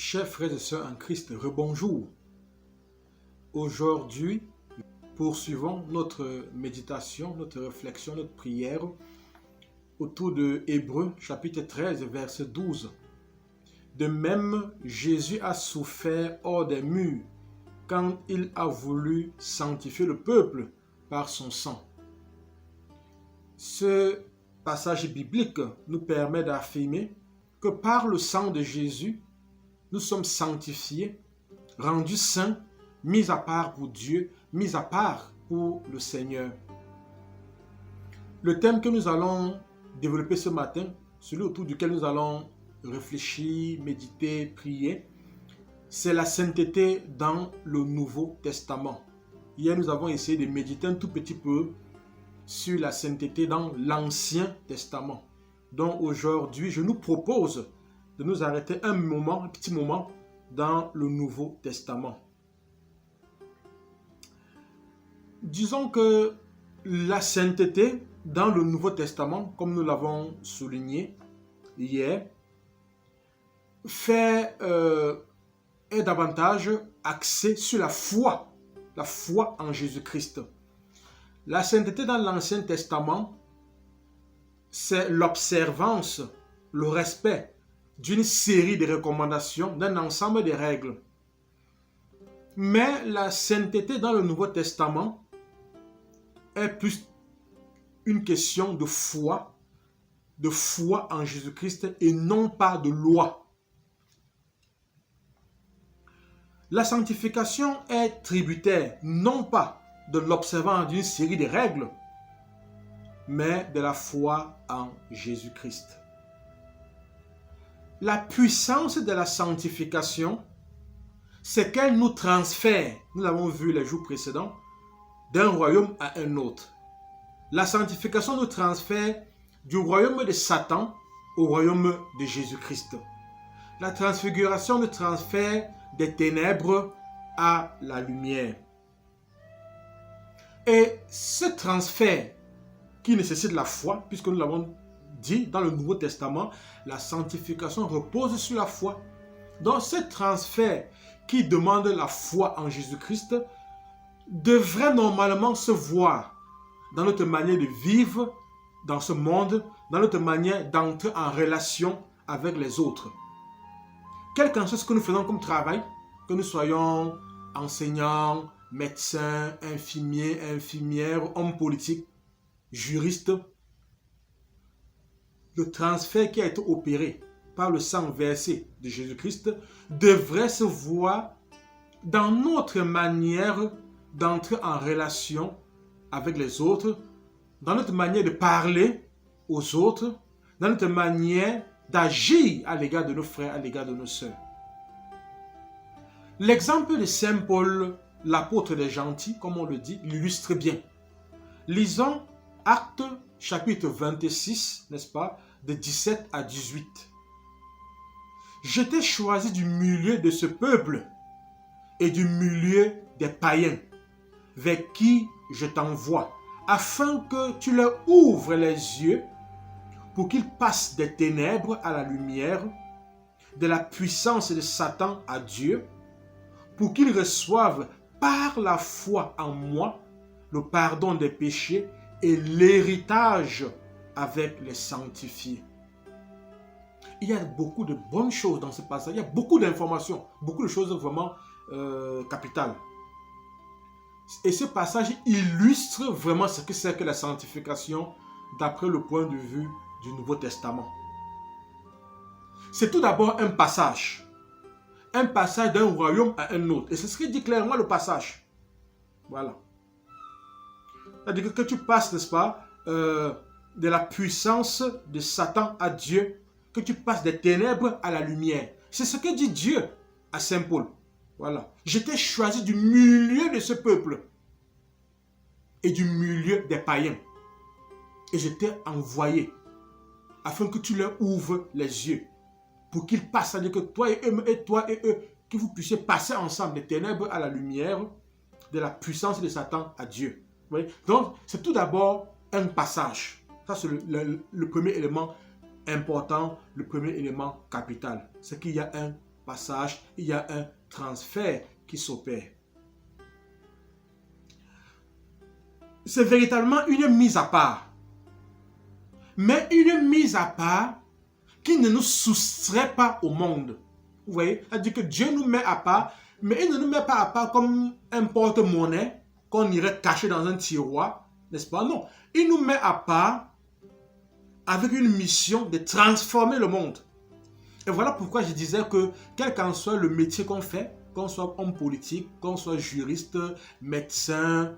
Chers frères et sœurs en Christ, rebonjour. Aujourd'hui, poursuivons notre méditation, notre réflexion, notre prière autour de Hébreux chapitre 13, verset 12. De même, Jésus a souffert hors des murs quand il a voulu sanctifier le peuple par son sang. Ce passage biblique nous permet d'affirmer que par le sang de Jésus, nous sommes sanctifiés, rendus saints, mis à part pour Dieu, mis à part pour le Seigneur. Le thème que nous allons développer ce matin, celui autour duquel nous allons réfléchir, méditer, prier, c'est la sainteté dans le Nouveau Testament. Hier, nous avons essayé de méditer un tout petit peu sur la sainteté dans l'Ancien Testament. Donc aujourd'hui, je nous propose de nous arrêter un petit moment dans le Nouveau Testament. Disons que la sainteté dans le Nouveau Testament, comme nous l'avons souligné hier, est davantage axée sur la foi en Jésus-Christ. La sainteté dans l'Ancien Testament, c'est l'observance, le respect d'une série de recommandations, d'un ensemble de règles. Mais la sainteté dans le Nouveau Testament est plus une question de foi en Jésus-Christ et non pas de loi. La sanctification est tributaire non pas de l'observance d'une série de règles, mais de la foi en Jésus-Christ. La puissance de la sanctification, c'est qu'elle nous transfère, nous l'avons vu les jours précédents, d'un royaume à un autre. La sanctification nous transfère du royaume de Satan au royaume de Jésus-Christ. La transfiguration nous transfère des ténèbres à la lumière. Et ce transfert qui nécessite la foi, puisque nous l'avons dit dans le Nouveau Testament, la sanctification repose sur la foi. Donc ce transfert qui demande la foi en Jésus-Christ devrait normalement se voir dans notre manière de vivre dans ce monde, dans notre manière d'entrer en relation avec les autres. Quel qu'en soit ce que nous faisons comme travail, que nous soyons enseignants, médecins, infirmiers, infirmières, hommes politiques, juristes, le transfert qui a été opéré par le sang versé de Jésus-Christ devrait se voir dans notre manière d'entrer en relation avec les autres, dans notre manière de parler aux autres, dans notre manière d'agir à l'égard de nos frères, à l'égard de nos sœurs. L'exemple de Saint Paul, l'apôtre des gentils, comme on le dit, l'illustre bien. Lisons Actes chapitre 26, n'est-ce pas, de 17 à 18. J'étais choisi du milieu de ce peuple et du milieu des païens, vers qui je t'envoie, afin que tu leur ouvres les yeux pour qu'ils passent des ténèbres à la lumière, de la puissance de Satan à Dieu, pour qu'ils reçoivent par la foi en moi le pardon des péchés et l'héritage avec les sanctifiés. Il y a beaucoup de bonnes choses dans ce passage, il y a beaucoup d'informations, beaucoup de choses vraiment capitales. Et ce passage illustre vraiment ce que c'est que la sanctification d'après le point de vue du Nouveau Testament. C'est tout d'abord un passage d'un royaume à un autre. Et c'est ce qui dit clairement le passage. Voilà. C'est-à-dire que tu passes, n'est-ce pas, de la puissance de Satan à Dieu, que tu passes des ténèbres à la lumière. C'est ce que dit Dieu à Saint Paul. Voilà. J'étais choisi du milieu de ce peuple et du milieu des païens. Et j'étais envoyé afin que tu leur ouvres les yeux pour qu'ils passent, c'est-à-dire que toi et eux, que vous puissiez passer ensemble des ténèbres à la lumière, de la puissance de Satan à Dieu. Vous voyez? Donc, c'est tout d'abord un passage. Ça, c'est le premier élément important, le premier élément capital. C'est qu'il y a un passage, il y a un transfert qui s'opère. C'est véritablement une mise à part. Mais une mise à part qui ne nous soustrait pas au monde. Vous voyez? C'est-à-dire que Dieu nous met à part, mais il ne nous met pas à part comme un porte-monnaie qu'on irait cacher dans un tiroir, n'est-ce pas? Non. Il nous met à part avec une mission de transformer le monde. Et voilà pourquoi je disais que quel qu'en soit le métier qu'on fait, qu'on soit homme politique, qu'on soit juriste, médecin,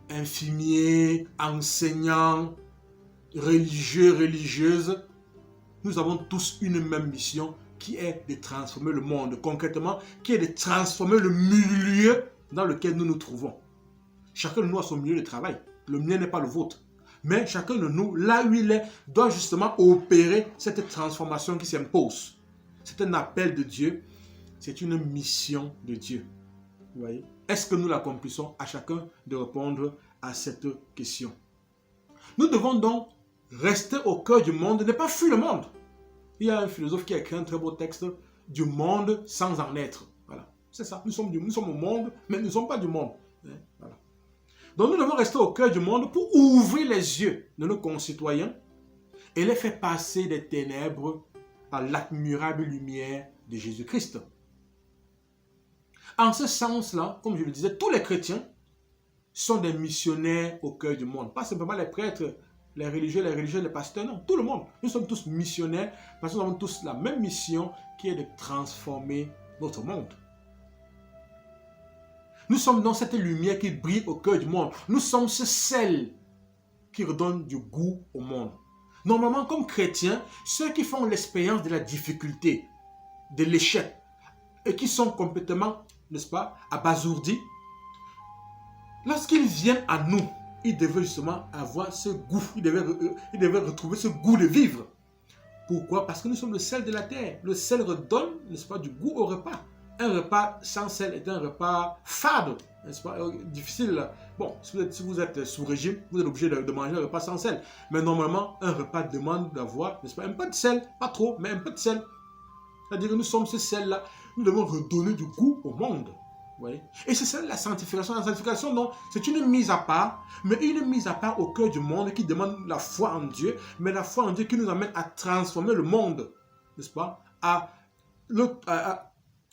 infirmier, enseignant, religieux, religieuse, nous avons tous une même mission qui est de transformer le monde, concrètement, qui est de transformer le milieu dans lequel nous nous trouvons. Chacun de nous a son milieu de travail. Le mien n'est pas le vôtre. Mais chacun de nous, là où il est, doit justement opérer cette transformation qui s'impose. C'est un appel de Dieu. C'est une mission de Dieu. Vous voyez? Est-ce que nous l'accomplissons? À chacun de répondre à cette question. Nous devons donc rester au cœur du monde, ne pas fuir le monde. Il y a un philosophe qui a écrit un très beau texte, du monde sans en être. Voilà, c'est ça. Nous sommes au monde, mais nous ne sommes pas du monde. Voilà. Donc nous devons rester au cœur du monde pour ouvrir les yeux de nos concitoyens et les faire passer des ténèbres à l'admirable lumière de Jésus-Christ. En ce sens-là, comme je le disais, tous les chrétiens sont des missionnaires au cœur du monde. Pas simplement les prêtres, les religieux, les pasteurs, non, tout le monde. Nous sommes tous missionnaires parce que nous avons tous la même mission qui est de transformer notre monde. Nous sommes dans cette lumière qui brille au cœur du monde. Nous sommes ce sel qui redonne du goût au monde. Normalement, comme chrétiens, ceux qui font l'expérience de la difficulté, de l'échec, et qui sont complètement, n'est-ce pas, abasourdis, lorsqu'ils viennent à nous, ils devaient justement avoir ce goût, ils devaient retrouver ce goût de vivre. Pourquoi? Parce que nous sommes le sel de la terre. Le sel redonne, n'est-ce pas, du goût au repas. Un repas sans sel est un repas fade, n'est-ce pas, difficile. Bon, si vous êtes sous régime, vous êtes obligé de manger un repas sans sel. Mais normalement, un repas demande d'avoir, n'est-ce pas, un peu de sel, pas trop, mais un peu de sel. C'est-à-dire que nous sommes ce sel-là. Nous devons redonner du goût au monde. Vous voyez? Et c'est ça la sanctification. La sanctification, non, c'est une mise à part, mais une mise à part au cœur du monde qui demande la foi en Dieu, mais la foi en Dieu qui nous amène à transformer le monde, n'est-ce pas? À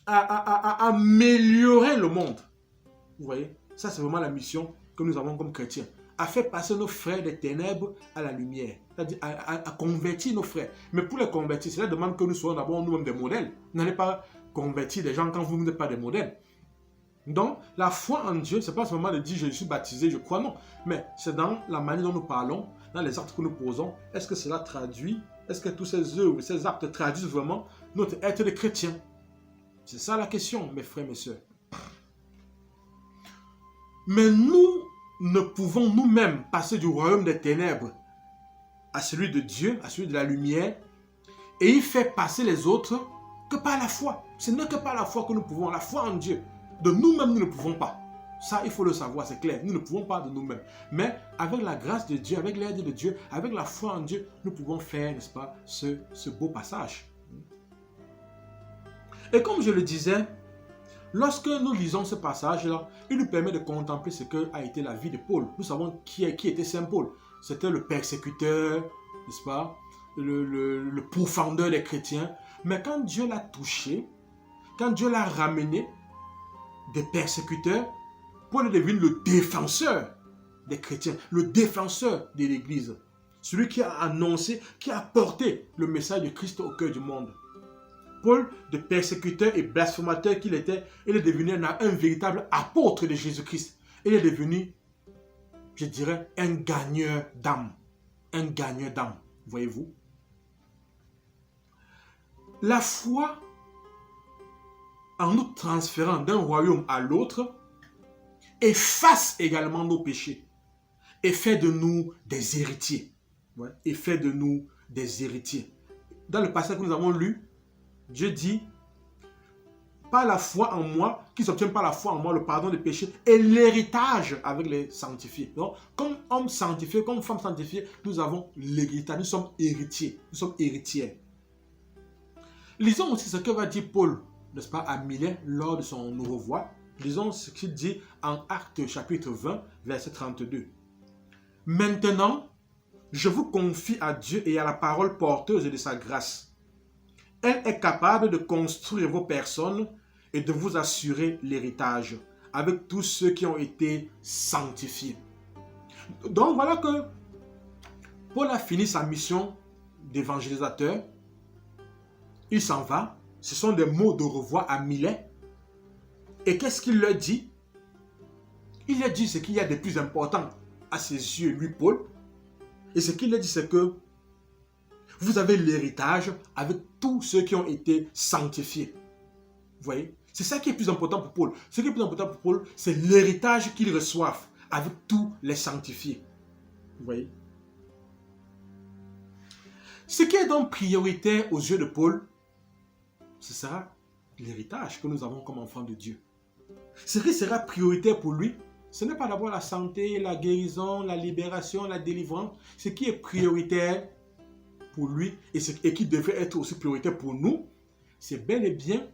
améliorer le monde. Vous voyez? Ça, c'est vraiment la mission que nous avons comme chrétiens. À faire passer nos frères des ténèbres à la lumière. C'est-à-dire à convertir nos frères. Mais pour les convertir, cela demande que nous soyons d'abord nous-mêmes des modèles. Vous n'allez pas convertir des gens quand vous n'êtes pas des modèles. Donc, la foi en Dieu, ce n'est pas seulement de dire je suis baptisé, je crois, non. Mais c'est dans la manière dont nous parlons, dans les actes que nous posons. Est-ce que cela traduit, est-ce que tous ces œuvres, ces actes traduisent vraiment notre être de chrétien? C'est ça la question, mes frères, mes sœurs. Mais nous ne pouvons nous-mêmes passer du royaume des ténèbres à celui de Dieu, à celui de la lumière, et y faire passer les autres que par la foi. Ce n'est que par la foi que nous pouvons, la foi en Dieu. De nous-mêmes, nous ne pouvons pas. Ça, il faut le savoir, c'est clair. Nous ne pouvons pas de nous-mêmes. Mais avec la grâce de Dieu, avec l'aide de Dieu, avec la foi en Dieu, nous pouvons faire, n'est-ce pas, ce beau passage. Et comme je le disais, lorsque nous lisons ce passage-là, il nous permet de contempler ce qu'a été la vie de Paul. Nous savons qui était Saint Paul. C'était le persécuteur, n'est-ce pas, le pourfendeur des chrétiens. Mais quand Dieu l'a touché, quand Dieu l'a ramené des persécuteurs, Paul est devenu le défenseur des chrétiens, le défenseur de l'Église. Celui qui a annoncé, qui a porté le message de Christ au cœur du monde. Paul, de persécuteur et blasphémateur qu'il était, il est devenu un véritable apôtre de Jésus-Christ. Il est devenu, je dirais, un gagneur d'âme. Un gagneur d'âme, voyez-vous. La foi, en nous transférant d'un royaume à l'autre, efface également nos péchés et fait de nous des héritiers. Ouais, et fait de nous des héritiers. Dans le passage que nous avons lu, Dieu dit, par la foi en moi, qu'ils obtiennent par la foi en moi le pardon des péchés et l'héritage avec les sanctifiés. Donc, comme homme sanctifié, comme femme sanctifiée, nous avons l'héritage, nous sommes héritiers, nous sommes héritières. Lisons aussi ce que va dire Paul, n'est-ce pas, à Milet lors de son au revoir. Lisons ce qu'il dit en Actes chapitre 20, verset 32. Maintenant, je vous confie à Dieu et à la parole porteuse de sa grâce. Elle est capable de construire vos personnes et de vous assurer l'héritage avec tous ceux qui ont été sanctifiés. Donc voilà que Paul a fini sa mission d'évangélisateur. Il s'en va. Ce sont des mots de revoir à Milet. Et qu'est-ce qu'il leur dit? Il leur dit ce qu'il y a de plus important à ses yeux, lui, Paul. Et ce qu'il leur dit, c'est que vous avez l'héritage avec tous ceux qui ont été sanctifiés. Vous voyez? C'est ça qui est plus important pour Paul. Ce qui est plus important pour Paul, c'est l'héritage qu'ils reçoivent avec tous les sanctifiés. Vous voyez? Ce qui est donc prioritaire aux yeux de Paul, ce sera l'héritage que nous avons comme enfants de Dieu. Ce qui sera prioritaire pour lui, ce n'est pas d'abord la santé, la guérison, la libération, la délivrance. Ce qui est prioritaire pour lui et qui devrait être aussi prioritaire pour nous, c'est bel et bien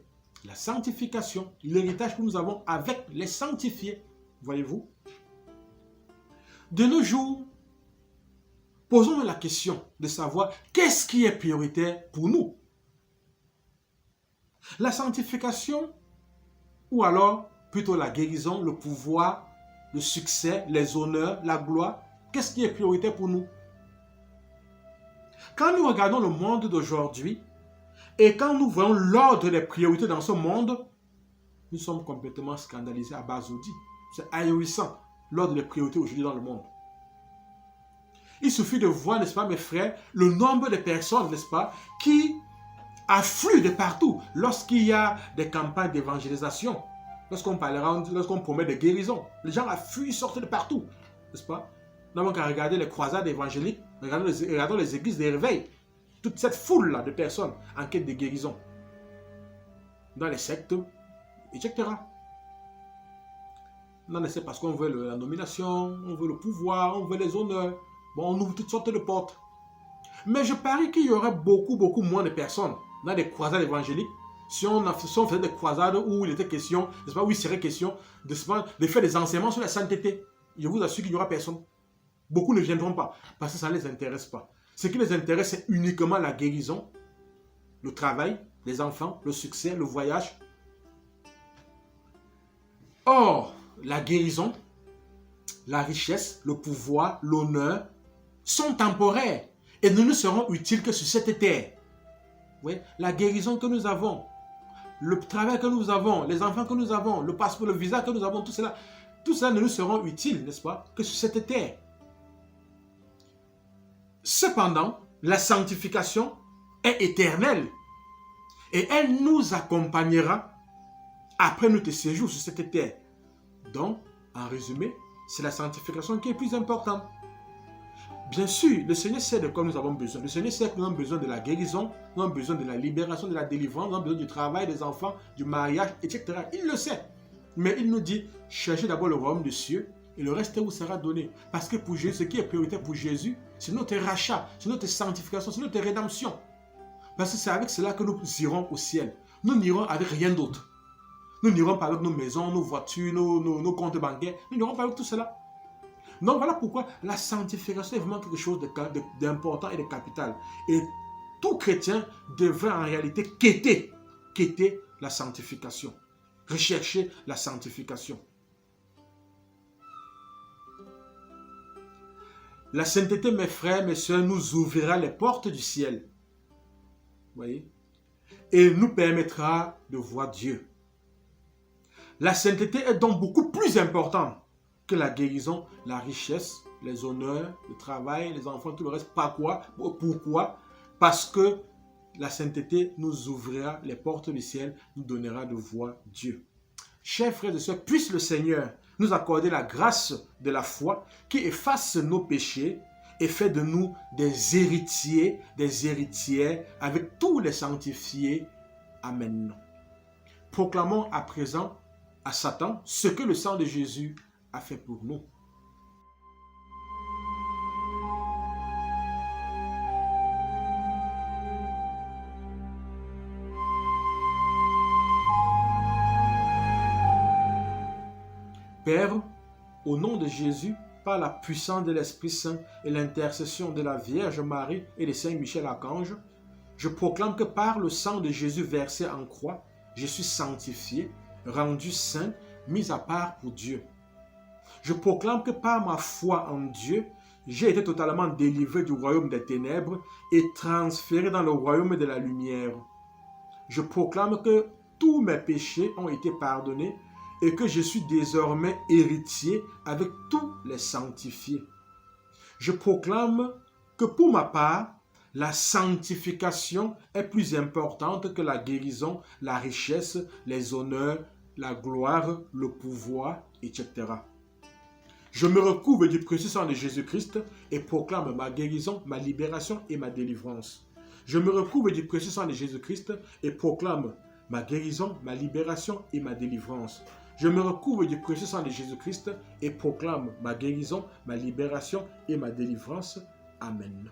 la sanctification, l'héritage que nous avons avec les sanctifiés. Voyez-vous? De nos jours, posons-nous la question de savoir qu'est-ce qui est prioritaire pour nous. La sanctification ou alors plutôt la guérison, le pouvoir, le succès, les honneurs, la gloire. Qu'est-ce qui est prioritaire pour nous? Quand nous regardons le monde d'aujourd'hui et quand nous voyons l'ordre des priorités dans ce monde, nous sommes complètement scandalisés à Bazoudi. C'est ahurissant l'ordre des priorités aujourd'hui dans le monde. Il suffit de voir, n'est-ce pas, mes frères, le nombre de personnes, n'est-ce pas, qui affluent de partout lorsqu'il y a des campagnes d'évangélisation, lorsqu'on promet des guérisons. Les gens affluent, ils sortent de partout, n'est-ce pas? Nous n'avons qu'à regarder les croisades évangéliques, regardons les églises des réveils, toute cette foule-là de personnes en quête de guérison, dans les sectes, etc. Non, c'est parce qu'on veut la nomination, on veut le pouvoir, on veut les honneurs. Bon, on ouvre toutes sortes de portes. Mais je parie qu'il y aurait beaucoup moins de personnes dans des croisades évangéliques si on faisait des croisades où il était question, n'est-ce pas, où il serait question de faire des enseignements sur la sainteté. Je vous assure qu'il n'y aura personne. Beaucoup ne viendront pas parce que ça ne les intéresse pas. Ce qui les intéresse, c'est uniquement la guérison, le travail, les enfants, le succès, le voyage. Or, la guérison, la richesse, le pouvoir, l'honneur sont temporaires et ne nous seront utiles que sur cette terre. Oui, la guérison que nous avons, le travail que nous avons, les enfants que nous avons, le passeport, le visa que nous avons, tout cela ne nous seront utiles, n'est-ce pas, que sur cette terre. Cependant, la sanctification est éternelle et elle nous accompagnera après notre séjour sur cette terre. Donc, en résumé, c'est la sanctification qui est plus importante. Bien sûr, le Seigneur sait de quoi nous avons besoin. Le Seigneur sait que nous avons besoin de la guérison, nous avons besoin de la libération, de la délivrance, nous avons besoin du travail, des enfants, du mariage, etc. Il le sait. Mais il nous dit, cherchez d'abord le royaume des cieux et le reste vous sera donné. Parce que pour Jésus, ce qui est prioritaire pour Jésus, c'est notre rachat, c'est notre sanctification, c'est notre rédemption. Parce que c'est avec cela que nous irons au ciel. Nous n'irons avec rien d'autre. Nous n'irons pas avec nos maisons, nos voitures, nos comptes bancaires. Nous n'irons pas avec tout cela. Donc voilà pourquoi la sanctification est vraiment quelque chose d'important et de capital. Et tout chrétien devrait en réalité quêter la sanctification. Rechercher la sanctification. La sainteté, mes frères, mes soeurs, nous ouvrira les portes du ciel. Vous voyez? Et nous permettra de voir Dieu. La sainteté est donc beaucoup plus importante que la guérison, la richesse, les honneurs, le travail, les enfants, tout le reste. Pourquoi? Parce que la sainteté nous ouvrira les portes du ciel, nous donnera de voir Dieu. Chers frères et sœurs, puisse le Seigneur nous accorder la grâce de la foi qui efface nos péchés et fait de nous des héritiers, des héritières avec tous les sanctifiés. Amen. Proclamons à présent à Satan ce que le sang de Jésus a fait pour nous. Père, au nom de Jésus, par la puissance de l'Esprit Saint et l'intercession de la Vierge Marie et de Saint Michel Archange, je proclame que par le sang de Jésus versé en croix, je suis sanctifié, rendu saint, mis à part pour Dieu. Je proclame que par ma foi en Dieu, j'ai été totalement délivré du royaume des ténèbres et transféré dans le royaume de la lumière. Je proclame que tous mes péchés ont été pardonnés et que je suis désormais héritier avec tous les sanctifiés. Je proclame que pour ma part, la sanctification est plus importante que la guérison, la richesse, les honneurs, la gloire, le pouvoir, etc. Je me recouvre du précieux sang de Jésus-Christ et proclame ma guérison, ma libération et ma délivrance. Je me recouvre du précieux sang de Jésus-Christ et proclame ma guérison, ma libération et ma délivrance. Je me recouvre du précieux sang de Jésus-Christ et proclame ma guérison, ma libération et ma délivrance. Amen.